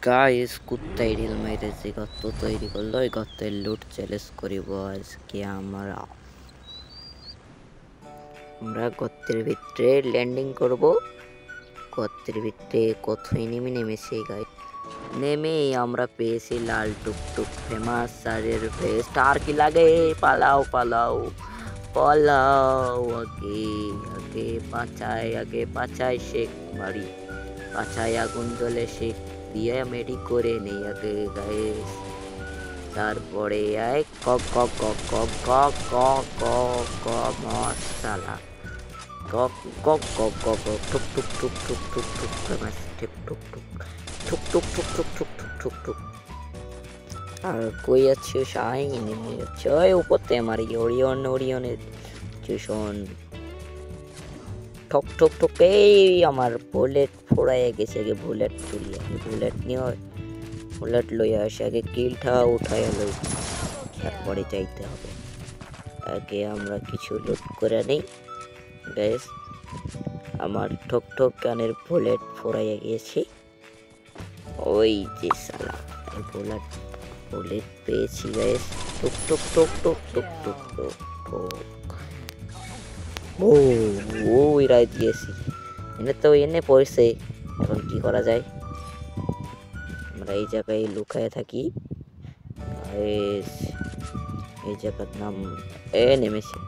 Guys কুত্তাই reel মেরেছে গর্ত তৈরি করলো। এই গর্তের লুট চ্যালেঞ্জ করিব আজকে আমরা গর্তের ভিতরে ল্যান্ডিং করব। গর্তের ভিতরে কত এনিমি নেমেছে গাইস। নেমে আমরা পেয়েছি লাল টুকটুক ফেমাস সারের ভেস্ট। আর কি লাগে, পালাও পালাও পালাও, আগে পাচায় শেখ বাড়ি, পাছায় আগুন জ্বলে শেখ দিয়ে মেডি করে নেই আগে গাইস। তারপরে আয় ক ক ক ক ক ক ক ক মশালা ক ক ক ক ক টুক টুক টুক টুক টুক টুক ফেমাস টুক টুক টুক টুক টুক টুক টুক টুক টুক টুক টুক। আর কই আছে শাই নেমে যাচ্ছে ওই উপরতে আমার ওরিয়নের টিউশন ঠক ঠক ঠক। এই আমার বুলেট ফোড়াইয়া গেছে, আগে বুলেট তুলি, আগে বুলেট নিয়ে বুলেট লইয়া আসে, আগে কিলটা উঠাইয়া লই, তারপরে যাইতে হবে। আগে আমরা কিছু লুট করে নেই গাইস। আমার ঠক ঠক গানের বুলেট ফোড়াইয়া গিয়েছে। ওই যে সালা বুলেট পেয়েছি গাইস। টুক টুক টুক টুক টুক টুক টুক টুক। ও রায় দিয়েছি, এনে তো এনে পড়ছে। এখন কি করা যায়, আমরা এই জায়গায় লুকায় থাকি। এই জায়গার নাম নেমেছে,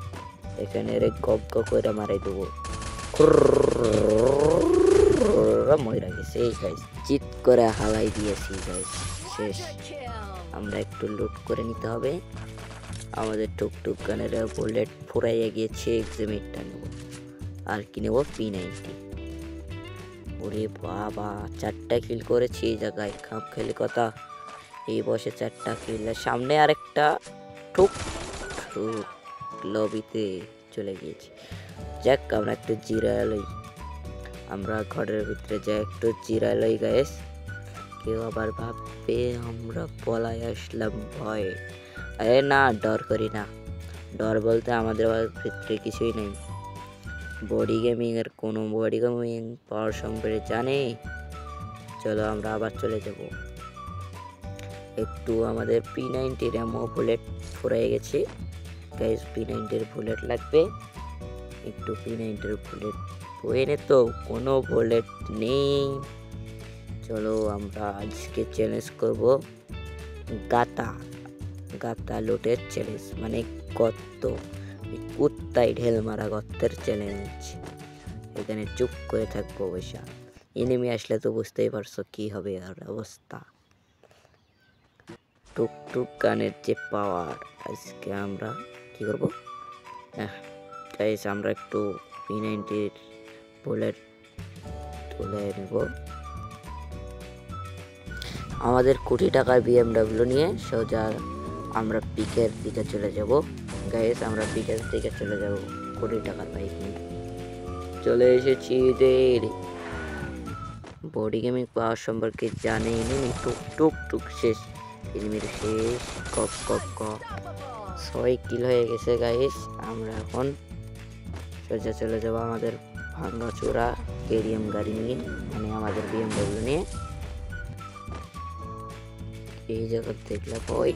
এখানে রে গগ করে মারাই দেবো। ময়রা গেছে গাইস, চিট করে হালাই দিয়েছি গাইস। শেষ। আমরা একটু লুট করে নিতে হবে। আমাদের টুকটুক গানের বুলেট ফুরাইয়া গিয়েছে, এক্সিমিটটা নেব। আর কি নেব, P90। ওরে বাবা, 4টা কিল করেছি এই জায়গায়, খাপ খেলে কথা। এই বসে 4টা কিল, সামনে আরেকটা টুক টুক লবিতে চলে গিয়েছি। যাক আমরা একটু জিরালই, আমরা ঘরের ভিতরে যাই একটু জিরালই গাইস। কেউ আবার ভাববে আমরা পলাই আসলাম ভয়। আরে না, ডর করি না। ডর বলতে আমাদের ভিতরে কিছুই নেই। বডি গেমিং এর কোনো বডি গেমিং পাওয়ার সম্পর্কে জানে। চলো আমরা আবার চলে যাব। একটু আমাদের P90 র্যামো বুলেট ফুরাই গেছে গাইস। P90 বুলেট লাগবে, একটু P90 বুলেট বইনে তো কোনো বুলেট নেই। চলো আমরা আজকে চ্যালেঞ্জ করব গাতা লুটের চ্যালেঞ্জ, মানে গর্ত, কুত্তায় ঢেল মারা গর্তের চ্যালেঞ্জ। এখানে চুপ করে থাকবো বৈশা, এনিমি আসলে তো বুঝতেই পারছো কি হবে আর অবস্থা। টুকটুক গানের যে পাওয়ার, আজকে আমরা কি করব গাইস, আমরা একটু P90 বুলেট তুলে নেব। আমাদের কোটি টাকার BMW নিয়ে সোজা আমরা পিকের দিকে চলে যাব গাইস। আমরা পিকের দিকে চলে যাব কোটি টাকার বাইক নিয়ে। চলে এসেছি এদের বডি গেমিং পাওয়ার সম্পর্কে জানে এনিমি। টুক টুক টুক শেষ, এনিমির শেষ। কক কক কক 6 কিল হয়ে গেছে গাইস। আমরা এখন সোজা চলে যাব আমাদের ভাঙ্গাচোরা কেডিএম গাড়ি নিয়ে, মানে আমাদের BMW নিয়ে। এই জায়গা দেখলাম ওই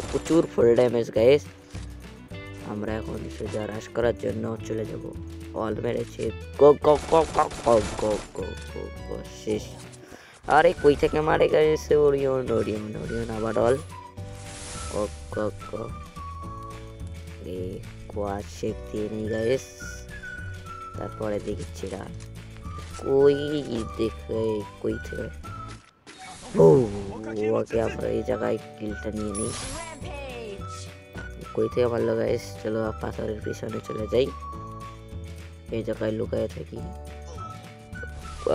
প্রচুর ফুল ড্যামেজ গাইস। আমরা এখন সোজা রাশ করার জন্য চলে যাব। অল মেরেছে, শেষ। আরে কই থেকে মারে গেছে, ওরিয়ন আবার অল কোয়াড শেক দিয়ে নেই গাইস। তারপরে দেখছি কই দেখে কই থেকে ওকে আমরা এই জায়গায় কিলটা নিয়ে নিই। কই থেকে মারলো গাইস, চলো পাথরের পিছনে চলে যাই, এই জায়গায় লুকায় থাকি।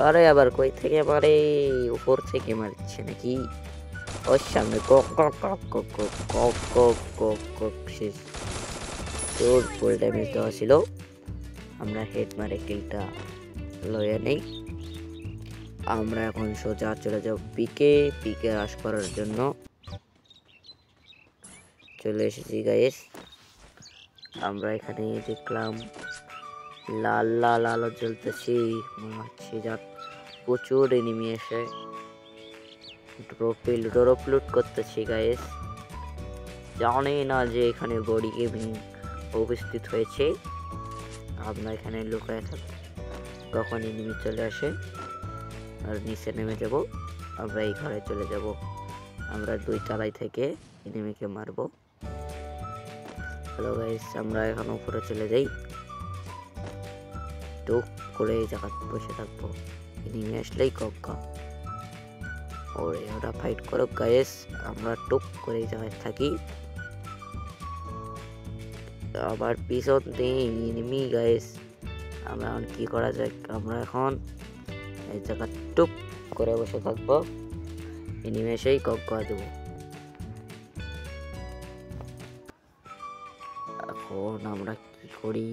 আরে আবার কই থেকে মারে, উপর থেকে মারছে নাকি, ওর সামনে শেষ। তোর ফুল ড্যামেজ দেওয়া ছিল, আমরা হেড মারে কিলটা লয়ে নেই। আমরা এখন সোজা চলে যাব পিকে রাশ করার জন্য। চলে এসেছি গাইস। আমরা এখানে দেখলাম লাল লাল আলো জ্বলতেছি, মনে হচ্ছে প্রচুর এনিমি এসে ড্রপ লুট করতেছি গাইস। জানি না যে এখানে বডি গেমিং উপস্থিত হয়েছে। আমরা এখানে লুকায় থাকি, কখন এনিমি চলে আসে আর নিচে নেমে যাব। আমরা এই ঘরে চলে যাব, আমরা 2 তলায় থেকে এনিমিকে মারবো। হ্যালো গাইস, আমরা এখন উপরে চলে যাই, টুক করে এই জায়গা বসে থাকবো। এনিমি আসলেই কক্কা ওরে ওরা ফাইট করো গাইস, আমরা টুক করে এই জায়গায় থাকি। আবার পিছন দিয়ে এনিমি গাইস, আমরা এখন কি করা যায়? আমরা এখন এই জায়গা টুক করে বসে থাকবো, এনিমি এসেই কক্কা দেবো। এখন আমরা কি করি?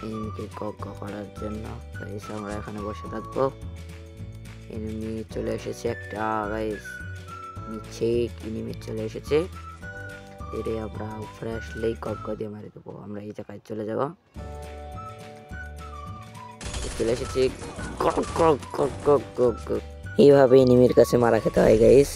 এনিমিকে কক্কা করার জন্য গাইস আমরা এখানে বসে থাকবো। এনিমি চলে এসেছে একটা গাইস, নিচে এনিমি চলে এসেছে। এরে আমরা উপরে আসলেই কক্কা দিয়ে মারি দেবো। আমরা এই জায়গায় চলে যাব, চলে এসেছি। এইভাবে এনিমির কাছে মারা খেতে হয় গাইস।